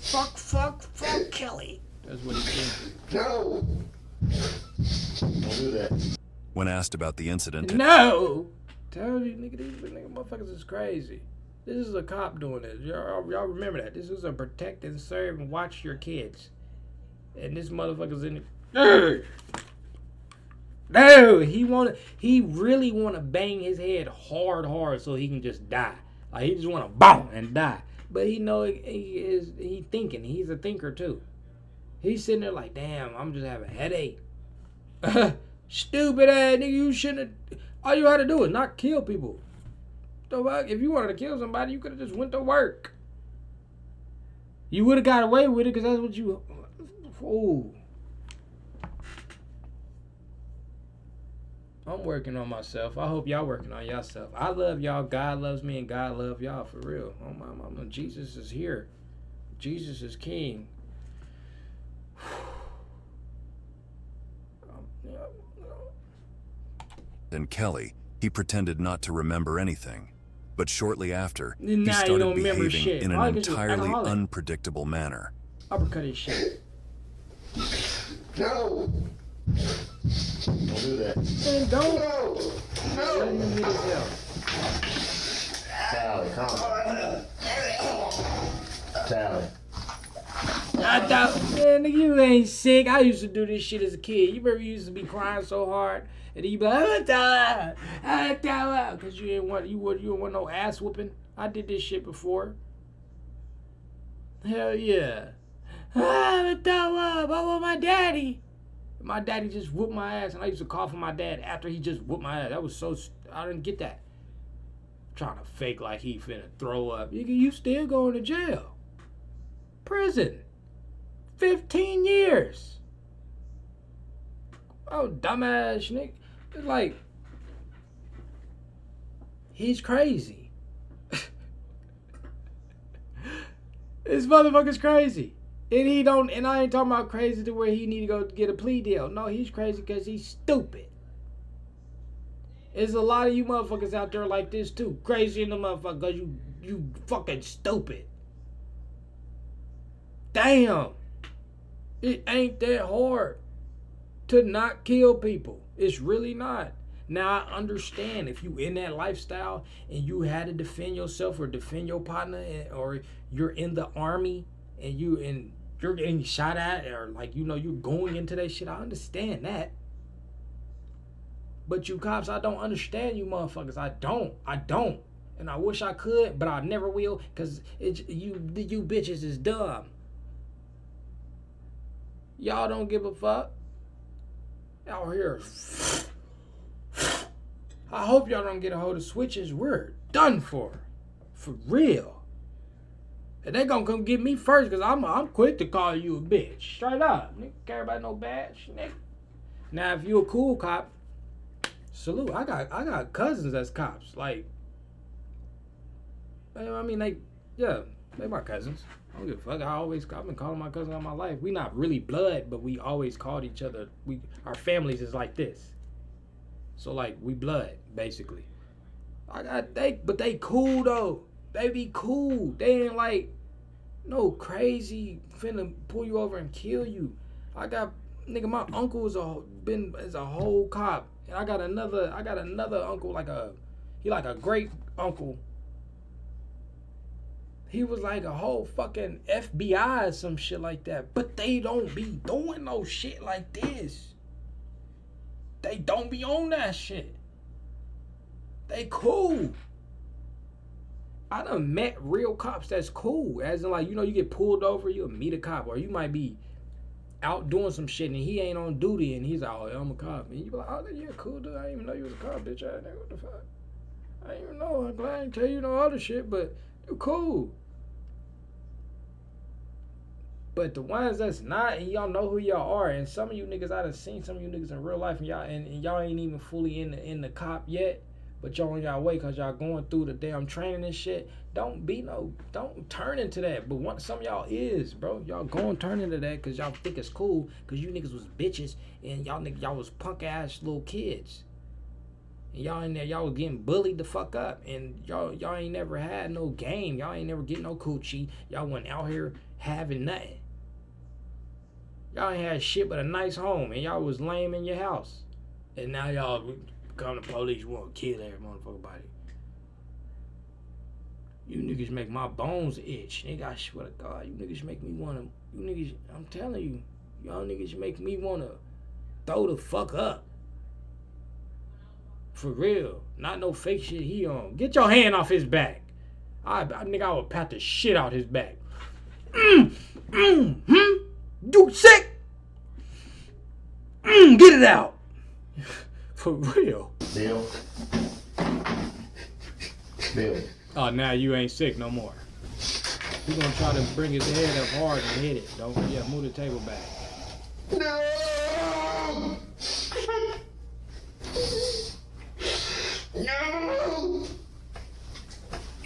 Fuck Kelly. That's what he thinks. No! Don't do that. When asked about the incident, No! Tell you, nigga, these motherfuckers is crazy. This is a cop doing this. Y'all remember that. This is a protect and serve and watch your kids. And this motherfucker's in it. No, he really wanna bang his head hard so he can just die. Like he just wanna boom and die. But he know he thinking. He's a thinker too. He's sitting there like, damn, I'm just having a headache. Stupid ass nigga, you shouldn't have. All you had to do is not kill people. The fuck? If you wanted to kill somebody, you could have just went to work. You would have got away with it because that's what you. Ooh. I'm working on myself. I hope y'all working on yourself. I love y'all. God loves me and God love y'all for real. Oh my mama. Jesus is here. Jesus is king. and Kelly, he pretended not to remember anything. But shortly after, he Now you started don't remember behaving shit. in All an you can do is entirely alcoholic. unpredictable manner. Uppercut his shit. No! Don't do that. Man, don't. No! Let him hit himself. Tally, come on. Tally. I thought, man, nigga, you ain't sick. I used to do this shit as a kid. You remember you used to be crying so hard, and then you be like, because you didn't want no ass whooping. I did this shit before. Hell yeah. I want my daddy. My daddy just whooped my ass, and I used to call for my dad after he just whooped my ass. That was so, I didn't get that. Trying to fake like he finna throw up. You still going to jail. Prison. 15 years. Oh, dumbass nigga. It's like, he's crazy. This motherfucker's crazy. And I ain't talking about crazy to where he need to go get a plea deal. No, he's crazy because he's stupid. There's a lot of you motherfuckers out there like this too. Crazy in the motherfucker because you fucking stupid. Damn. It ain't that hard to not kill people. It's really not. Now I understand if you in that lifestyle and you had to defend yourself or defend your partner, or you're in the army and you're getting shot at, or like you're going into that shit. I understand that. But you cops, I don't understand you motherfuckers. I don't. And I wish I could, but I never will, because you bitches is dumb. Y'all don't give a fuck. Y'all here. I hope y'all don't get a hold of switches. We're done for. For real. And they gonna come get me first because I'm quick to call you a bitch. Straight up. Nigga care about no badge, nigga. Now if you a cool cop, salute. I got cousins that's cops. Like, I mean, they my cousins. I don't give a fuck. I've been calling my cousin all my life. We not really blood, but we always called each other. Our families is like this. So like we blood basically. But they cool though. They be cool. They ain't like no crazy finna pull you over and kill you. I got nigga. My uncle is a whole cop, and I got another uncle he like a great uncle. He was like a whole fucking FBI or some shit like that. But they don't be doing no shit like this. They don't be on that shit. They cool. I done met real cops that's cool. As in like, you know, you get pulled over, you'll meet a cop. Or you might be out doing some shit and he ain't on duty and he's like, oh, yeah, I'm a cop. And you be like, oh, yeah, cool, dude. I didn't even know you was a cop, bitch. What the fuck? I didn't even know. I'm glad I didn't tell you no other shit, but you cool. But the ones that's not, and y'all know who y'all are, and some of you niggas, I done seen some of you niggas in real life, and y'all ain't even fully in the cop yet, but y'all on y'all way because y'all going through the damn training and shit. Don't turn into that. But some of y'all is, bro. Y'all going turn into that because y'all think it's cool because you niggas was bitches and y'all was punk ass little kids. And y'all in there, y'all was getting bullied the fuck up, and y'all ain't never had no game. Y'all ain't never get no coochie. Y'all went out here having nothing. Y'all ain't had shit but a nice home, and y'all was lame in your house. And now y'all become the police, want to kill every motherfucker body. You niggas make my bones itch. Nigga, I swear to God, you niggas make me wanna. You niggas, I'm telling you, y'all niggas make me wanna throw the fuck up. For real, not no fake shit he on. Get your hand off his back. I would pat the shit out his back. You sick? Get it out. For real. Bill. Oh, now you ain't sick no more. He gonna try to bring his head up hard and hit it. Move the table back. No! No!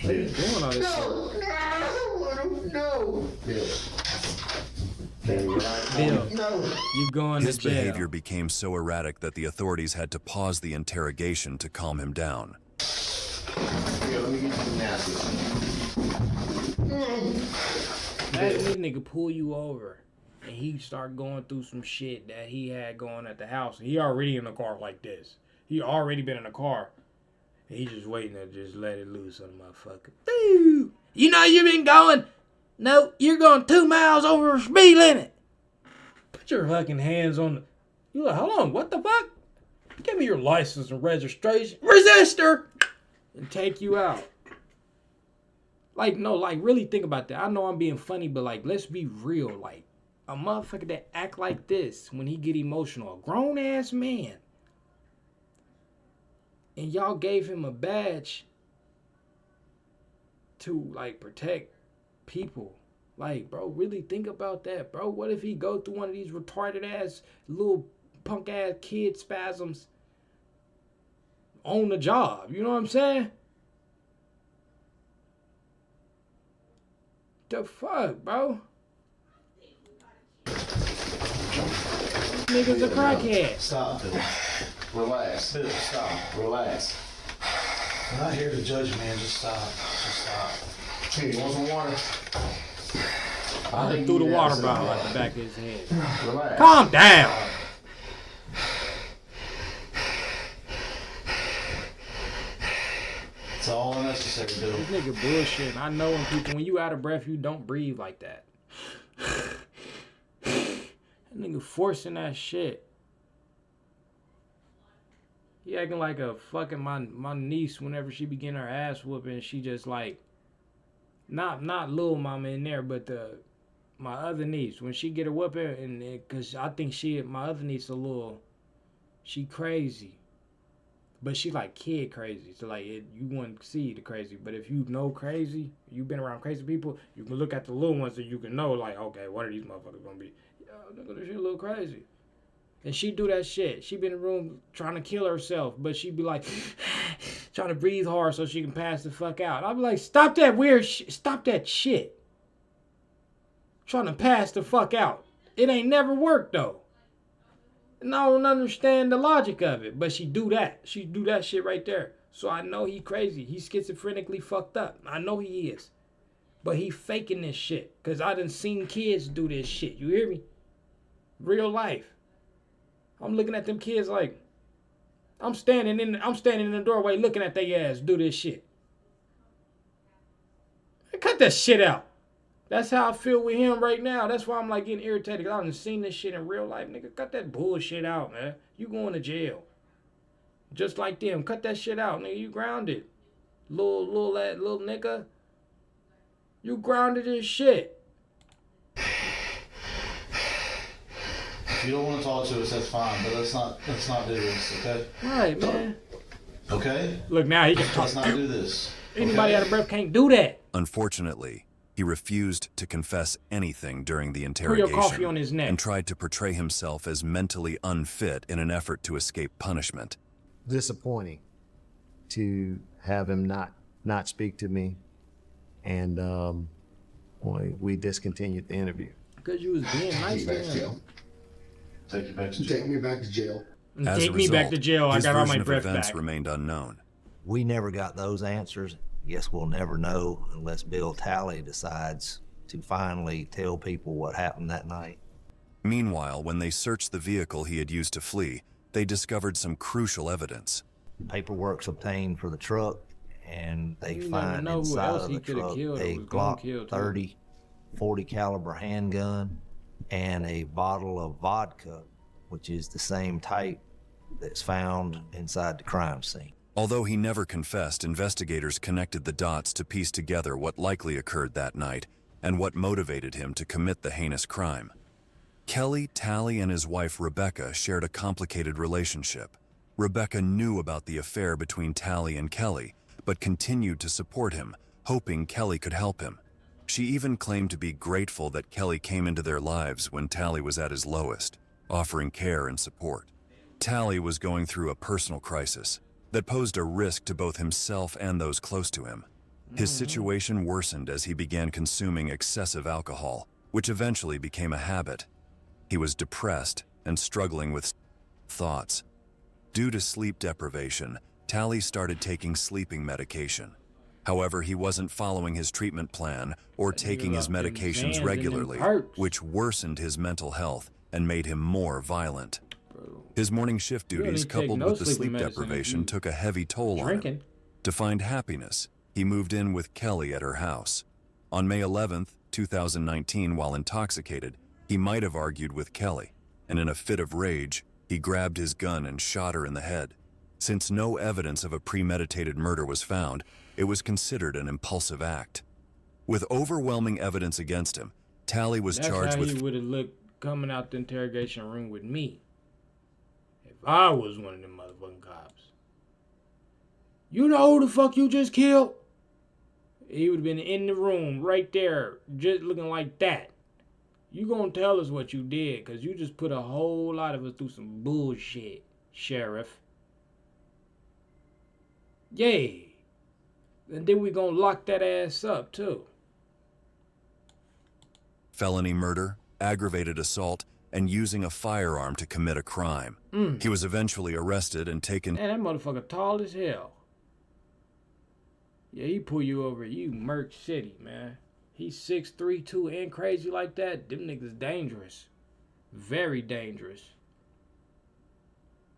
What are you doing all this shit? No! Bill. Bill, you going His to jail. behavior became so erratic that the authorities had to pause the interrogation to calm him down. Bill, let me get you some napkins. Imagine this nigga pull you over and he start going through some shit that he had going at the house. He already in a car like this. He already been in a car. And he just waiting to just let it loose on the motherfucker. Boo! You know you been going? No, you're going 2 miles over speed limit. Put your fucking hands on the... You like, hold on, what the fuck? Give me your license and registration. Resistor! And take you out. Like, no, like, really think about that. I know I'm being funny, but, like, let's be real. Like, a motherfucker that act like this when he get emotional, a grown-ass man, and y'all gave him a badge to, like, protect people. Like, bro, really think about that, bro. What if he go through one of these retarded-ass, little punk-ass kid spasms on the job? You know what I'm saying? The fuck, bro? Nigga's a crackhead. Stop, Bill. Relax. Bill, stop. Relax. I'm not here to judge, man. Just stop. Just stop. Hey, you want some water? I just threw the water bottle at the back of his head. Relax. Calm down. It's all unnecessary, Bill. This nigga bullshit. I know when you out of breath, you don't breathe like that. That nigga forcing that shit. He acting like a fucking my niece whenever she begin her ass whooping. She just like, not little mama in there, but my other niece, when she get a whooping, and cause I think my other niece she crazy. But she like kid crazy. So like you wouldn't see the crazy. But if you know crazy, you've been around crazy people, you can look at the little ones and you can know like, okay, what are these motherfuckers gonna be? Yo, look at this shit a little crazy. And she do that shit. She be in the room trying to kill herself, but she be like trying to breathe hard so she can pass the fuck out. I'll be like, stop that weird shit. Stop that shit. Trying to pass the fuck out. It ain't never worked though. And I don't understand the logic of it, but she do that. She do that shit right there. So I know he crazy. He's schizophrenically fucked up. I know he is. But he faking this shit. Cause I done seen kids do this shit. You hear me? Real life. I'm looking at them kids like I'm standing in the doorway looking at their ass do this shit. Cut that shit out. That's how I feel with him right now. That's why I'm like getting irritated. Cause I done seen this shit in real life, nigga. Cut that bullshit out, man. You going to jail. Just like them. Cut that shit out, nigga. You grounded. Little nigga. You grounded as shit. If you don't want to talk to us, that's fine, but let's not do this, okay? Right, man. Okay? Look, now he can talk. Let's not do this. Anybody out of breath can't do that. Unfortunately, he refused to confess anything during the Pour your coffee interrogation on his neck. and tried to portray himself as mentally unfit in an effort to escape punishment. Disappointing to have him not speak to me, and we discontinued the interview. Because you was being nice to him. Take you back to jail. Take me back to jail. As Take a me result, back to jail. I his got all my version of breath events back. remained unknown. We never got those answers. Guess we'll never know unless Bill Talley decides to finally tell people what happened that night. Meanwhile, when they searched the vehicle he had used to flee, they discovered some crucial evidence. Paperwork's obtained for the truck, and they You never find know who inside else of he the coulda truck killed or a was gonna Glock kill, too. 30 40 caliber handgun and a bottle of vodka, which is the same type that's found inside the crime scene. Although he never confessed, investigators connected the dots to piece together what likely occurred that night and what motivated him to commit the heinous crime. Kelly, Talley, and his wife Rebecca shared a complicated relationship. Rebecca knew about the affair between Talley and Kelly, but continued to support him, hoping Kelly could help him. She even claimed to be grateful that Kelly came into their lives when Talley was at his lowest, offering care and support. Talley was going through a personal crisis that posed a risk to both himself and those close to him. His situation worsened as he began consuming excessive alcohol, which eventually became a habit. He was depressed and struggling with thoughts. Due to sleep deprivation, Talley started taking sleeping medication. However, he wasn't following his treatment plan or taking his medications regularly, which worsened his mental health and made him more violent. His morning shift duties, coupled with the sleep deprivation, took a heavy toll on him. To find happiness, he moved in with Kelly at her house. On May 11th, 2019, while intoxicated, he might have argued with Kelly, and in a fit of rage, he grabbed his gun and shot her in the head. Since no evidence of a premeditated murder was found, it was considered an impulsive act. With overwhelming evidence against him, Talley was charged with... That's how he would have looked coming out the interrogation room with me. If I was one of them motherfucking cops. You know who the fuck you just killed? He would have been in the room right there, just looking like that. You gonna tell us what you did, because you just put a whole lot of us through some bullshit, Sheriff. Yay. And then we gonna lock that ass up, too. Felony murder, aggravated assault, and using a firearm to commit a crime. He was eventually arrested and taken... Man, that motherfucker tall as hell. Yeah, he pull you over, you Merc City, man. He's 6'3", 2, and crazy like that. Them niggas dangerous. Very dangerous.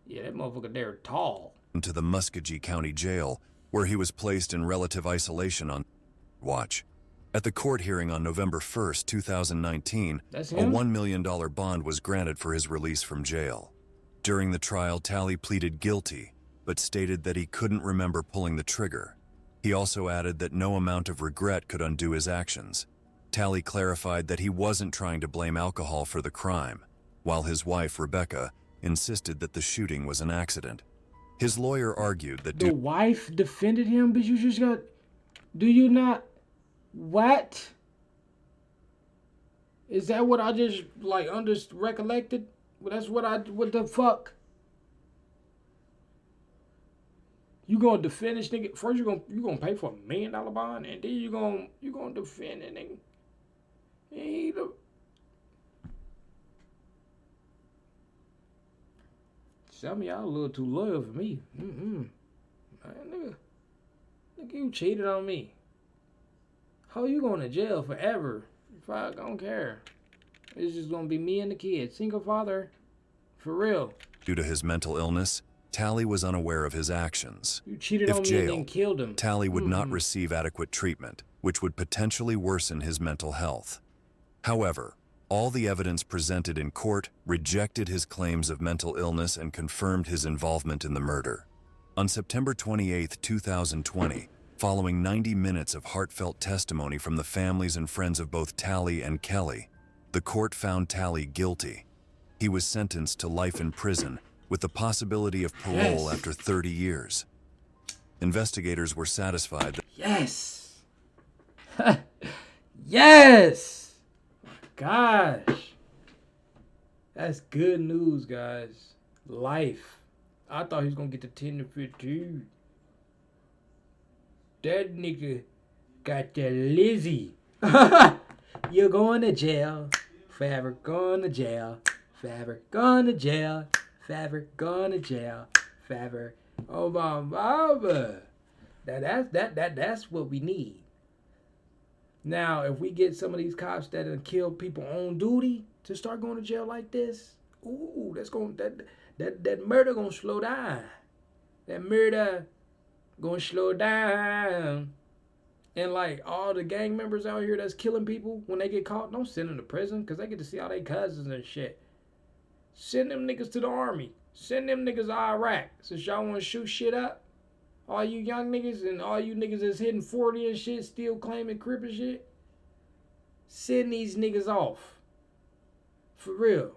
Yeah, that motherfucker there tall. ...to the Muskogee County Jail, where he was placed in relative isolation on watch. At the court hearing on November 1st, 2019, a $1 million bond was granted for his release from jail. During the trial, Talley pleaded guilty, but stated that he couldn't remember pulling the trigger. He also added that no amount of regret could undo his actions. Talley clarified that he wasn't trying to blame alcohol for the crime, while his wife, Rebecca, insisted that the shooting was an accident. His lawyer argued that The wife defended him, but you just got... Do you not... What? Is that what I just, like, recollected? Well, that's what the fuck? You gonna defend this nigga? First, you gonna pay for $1 million bond, and then you gonna defend it, nigga. Some of y'all a little too loyal for me. Man, nigga, you cheated on me. How you going to jail forever? If I don't care. It's just gonna be me and the kid. Single father. For real. due to his mental illness, Tally was unaware of his actions. You cheated If on me jailed, and then killed him. Tally would not receive adequate treatment, which would potentially worsen his mental health. However, all the evidence presented in court rejected his claims of mental illness and confirmed his involvement in the murder. On September 28, 2020, following 90 minutes of heartfelt testimony from the families and friends of both Tally and Kelly, the court found Tally guilty. He was sentenced to life in prison with the possibility of parole after 30 years. Investigators were satisfied that Yes! Yes! Gosh. That's good news, guys. Life. I thought he was gonna get to 10 to 15. That nigga got that Lizzie. You're going to jail. Forever going to jail. Forever going to jail. Forever going to jail. Forever. Oh my mama. That's what we need. Now, if we get some of these cops that have killed people on duty to start going to jail like this, ooh, that murder gonna slow down. That murder gonna slow down. And like all the gang members out here that's killing people when they get caught, don't send them to prison because they get to see all their cousins and shit. Send them niggas to the army. Send them niggas to Iraq. Since y'all want to shoot shit up, all you young niggas and all you niggas that's hitting 40 and shit, still claiming crip and shit, send these niggas off. For real.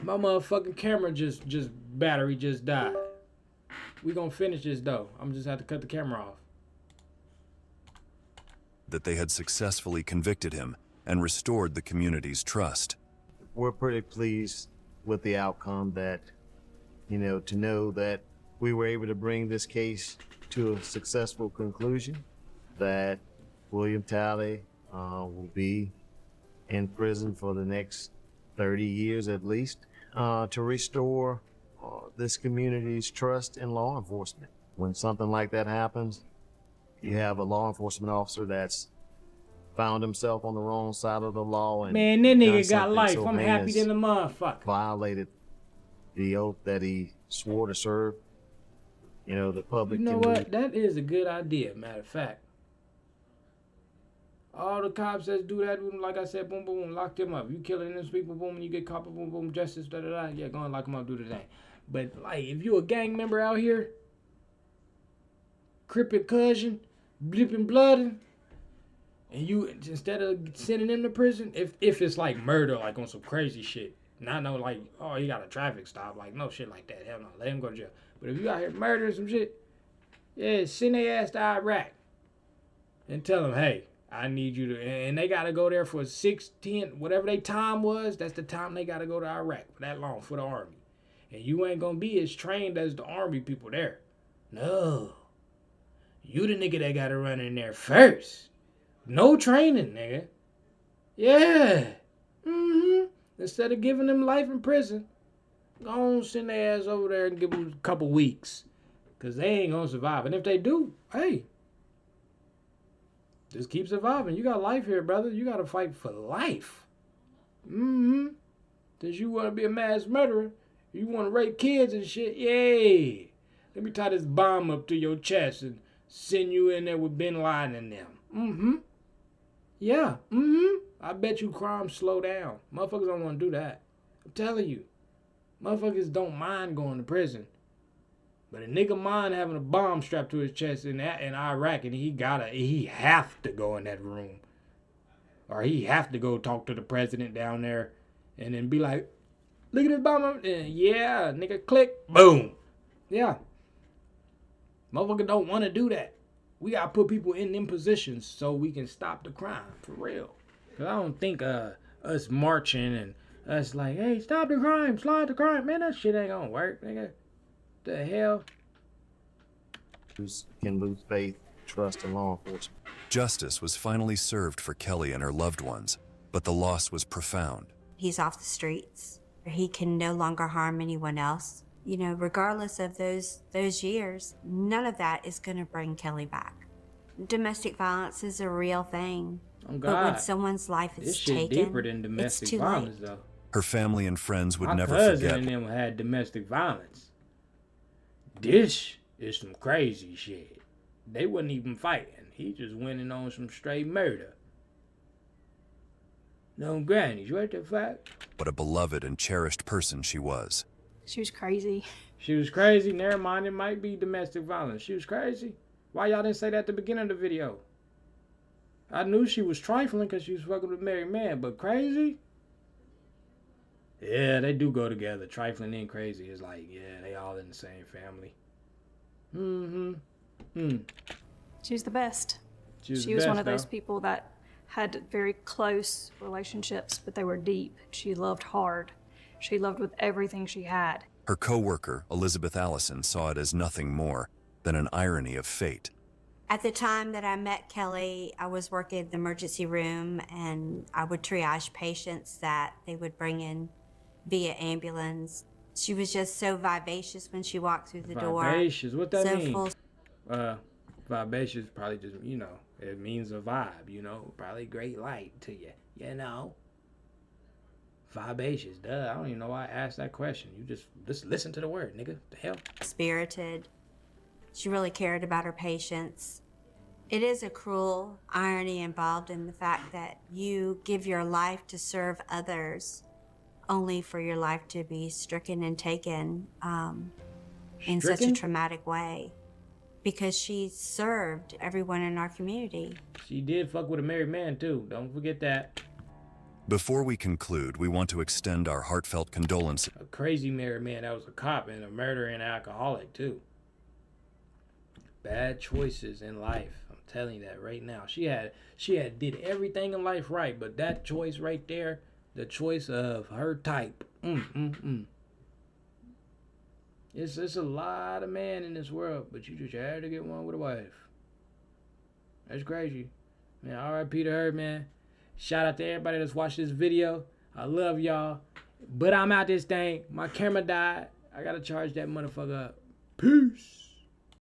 My motherfucking camera battery just died. We gonna finish this though. I'm just have to cut the camera off. that they had successfully convicted him and restored the community's trust. We're pretty pleased with the outcome that, to know that we were able to bring this case to a successful conclusion, that William Tally will be in prison for the next 30 years at least, to restore this community's trust in law enforcement. When something like that happens, you have a law enforcement officer that's found himself on the wrong side of the law and man, that nigga got something life. so I'm happy heinous, than a motherfucker. violated the oath that he swore to serve. The public. You know what? That is a good idea, matter of fact. All the cops that do that, like I said, boom, boom, lock them up. You killing those people, boom, and you get caught, boom, boom, justice, da, da, da. Yeah, go and lock them up, do the thing. But, like, if you a gang member out here, crippin' cousin, blipping blooding, and you, instead of sending them to prison, if it's like murder, like on some crazy shit, not no like, oh, he got a traffic stop, like no shit like that, hell no, let him go to jail. But if you out here murdering some shit, yeah, send their ass to Iraq and tell them, hey, I need you to, and they gotta go there for 6, 10, whatever their time was, that's the time they gotta go to Iraq for that long for the army. And you ain't gonna be as trained as the army people there. No. You the nigga that gotta run in there first. No training, nigga. Yeah. Instead of giving them life in prison, go on send their ass over there and give them a couple weeks. Because they ain't gonna survive. And if they do, hey, just keep surviving. You got life here, brother. You gotta fight for life. Because you wanna be a mass murderer. You wanna rape kids and shit. Yay. Let me tie this bomb up to your chest and send you in there with Bin Laden and them. Yeah. I bet you crime slow down. Motherfuckers don't want to do that. I'm telling you. Motherfuckers don't mind going to prison. But a nigga mind having a bomb strapped to his chest in Iraq and he have to go in that room. Or he have to go talk to the president down there and then be like, Look at this bomb. Yeah, nigga, click, boom. Yeah. Motherfucker don't want to do that. We gotta put people in them positions so we can stop the crime, for real. Cause I don't think us marching and us like, hey, stop the crime, slide the crime. Man, that shit ain't gonna work, nigga. The hell? Can lose faith, trust in law enforcement. Justice was finally served for Kelly and her loved ones, but the loss was profound. He's off the streets. He can no longer harm anyone else. You know, regardless of those years, none of that is going to bring Kelly back. Domestic violence is a real thing. Oh, God. But when someone's life This is shit taken, deeper than domestic it's too violence, late. though. Her family and friends would My never cousin forget. and them had domestic violence. This is some crazy shit. They wasn't even fighting. He just went in on some straight murder. No grannies, what the fuck? What a beloved and cherished person she was. She was crazy. She was crazy. Never mind, it might be domestic violence. She was crazy. Why y'all didn't say that at the beginning of the video? I knew she was trifling because she was fucking with a married man, but crazy? Yeah, they do go together. Trifling and crazy is like, yeah, they all in the same family. She was the best. She was one of those people that had very close relationships, but they were deep. She loved hard. She loved with everything she had. Her co-worker, Elizabeth Allison, saw it as nothing more than an irony of fate. At the time that I met Kelly, I was working in the emergency room, and I would triage patients that they would bring in via ambulance. She was just so vivacious when she walked through the door. Vivacious, what that so mean? Full. Vivacious probably just, you know, it means a vibe, you know, probably great light to you, you know. Vivacious, duh. I don't even know why I asked that question. You just listen to the word, nigga. The hell? Spirited. She really cared about her patients. It is a cruel irony involved in the fact that you give your life to serve others only for your life to be stricken and taken in such a traumatic way. Because she served everyone in our community. She did fuck with a married man, too. Don't forget that. Before we conclude, we want to extend our heartfelt condolences. A crazy married man that was a cop and a murderer and alcoholic, too. Bad choices in life. I'm telling you that right now. She had did everything in life right, but that choice right there, the choice of her type. It's a lot of men in this world, but you just had to get one with a wife. That's crazy. Man, R.I.P. to her, man. Shout out to everybody that's watched this video. I love y'all. But I'm out this thing. My camera died. I gotta charge that motherfucker up. Peace.